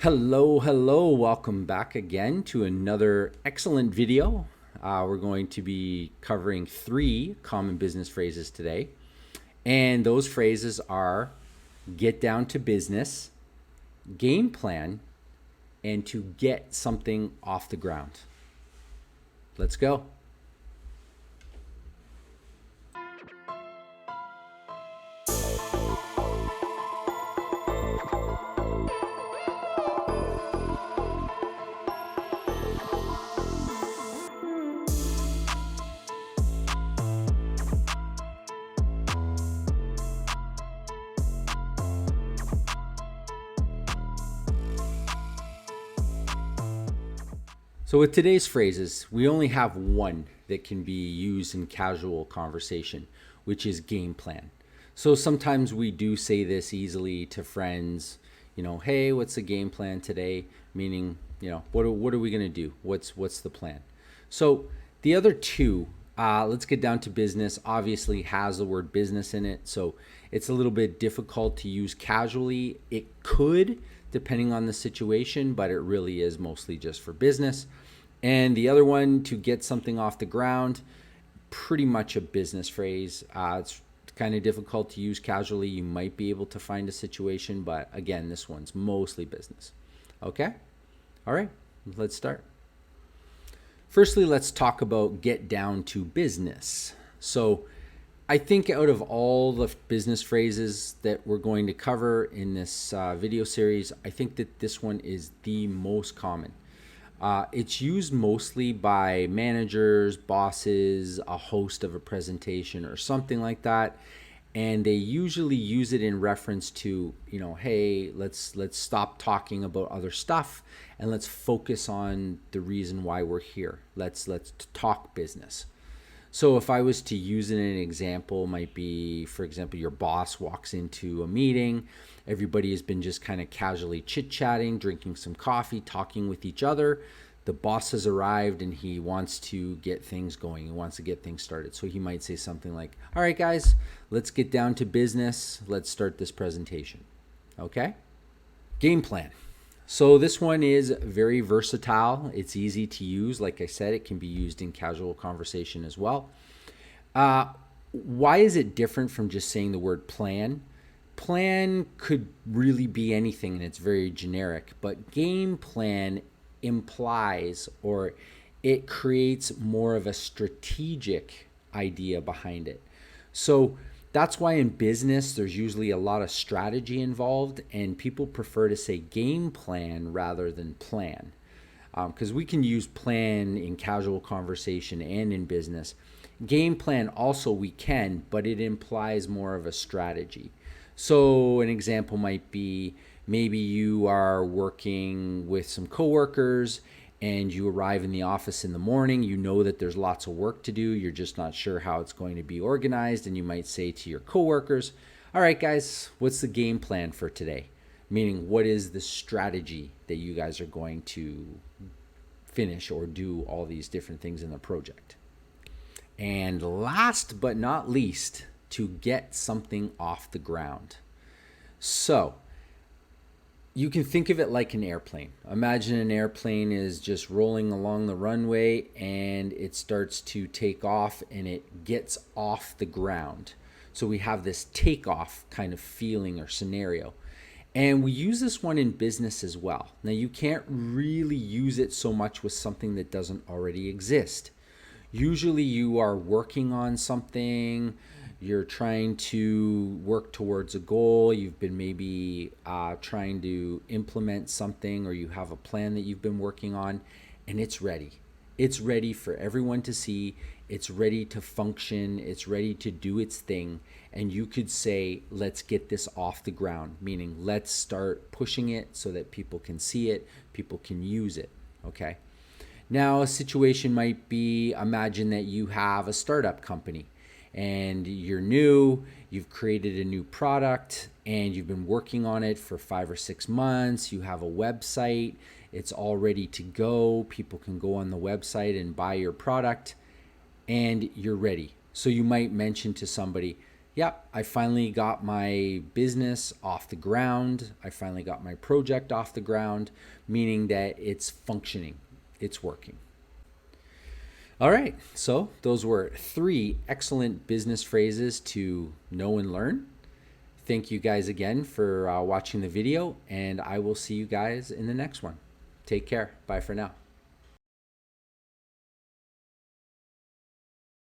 Hello, welcome back again to another excellent video. We're going to be covering 3 common business phrases today. And those phrases are get down to business, game plan, and to get something off the ground. Let's go. So with today's phrases, we only have one that can be used in casual conversation, which is game plan. So sometimes we do say this easily to friends, hey, what's the game plan today? Meaning, what are we going to do? What's the plan? So the other two, let's get down to business, obviously has the word business in it. So it's a little bit difficult to use casually. It could, depending on the situation, but it really is mostly just for business. And the other one, to get something off the ground, pretty much a business phrase. It's kind of difficult to use casually. You might be able to find a situation, but again, this one's mostly business. Okay? All right, let's start. Firstly, let's talk about get down to business. So I think out of all the business phrases that we're going to cover in this video series, I think that this one is the most common. It's used mostly by managers, bosses, a host of a presentation or something like that. And they usually use it in reference to, hey, let's stop talking about other stuff and let's focus on the reason why we're here. Let's talk business. So if I was to use it in an example, might be, for example, your boss walks into a meeting. Everybody has been just kind of casually chit-chatting, drinking some coffee, talking with each other. The boss has arrived and he wants to get things going. He wants to get things started. So he might say something like, all right, guys, let's get down to business. Let's start this presentation. Okay? Game plan. So this one is very versatile. It's easy to use. Like I said, it can be used in casual conversation as well. Why is it different from just saying the word plan? Plan could really be anything and it's very generic, but game plan implies or it creates more of a strategic idea behind it. So that's why in business, there's usually a lot of strategy involved, and people prefer to say game plan rather than plan. Because we can use plan in casual conversation and in business. Game plan also we can, but it implies more of a strategy. So an example might be maybe you are working with some coworkers and you arrive in the office in the morning, you know that there's lots of work to do, you're just not sure how it's going to be organized, and you might say to your coworkers, all right, guys, what's the game plan for today? Meaning, what is the strategy that you guys are going to finish or do all these different things in the project? And last but not least, to get something off the ground. So you can think of it like an airplane. Imagine an airplane is just rolling along the runway and it starts to take off and it gets off the ground. So we have this takeoff kind of feeling or scenario. And we use this one in business as well. Now, you can't really use it so much with something that doesn't already exist. Usually you are working on something, you're trying to work towards a goal, you've been maybe trying to implement something, or you have a plan that you've been working on, and it's ready. It's ready for everyone to see, it's ready to function, it's ready to do its thing, and you could say, let's get this off the ground, meaning let's start pushing it so that people can see it, people can use it, okay? Now, a situation might be, imagine that you have a startup company and you're new, you've created a new product and you've been working on it for 5 or 6 months, you have a website, it's all ready to go, people can go on the website and buy your product, and you're ready. So you might mention to somebody, yeah, I finally got my business off the ground. I finally got my project off the ground, meaning that it's functioning, it's working. All right, so those were 3 excellent business phrases to know and learn. Thank you guys again for watching the video, and I will see you guys in the next one. Take care. Bye for now.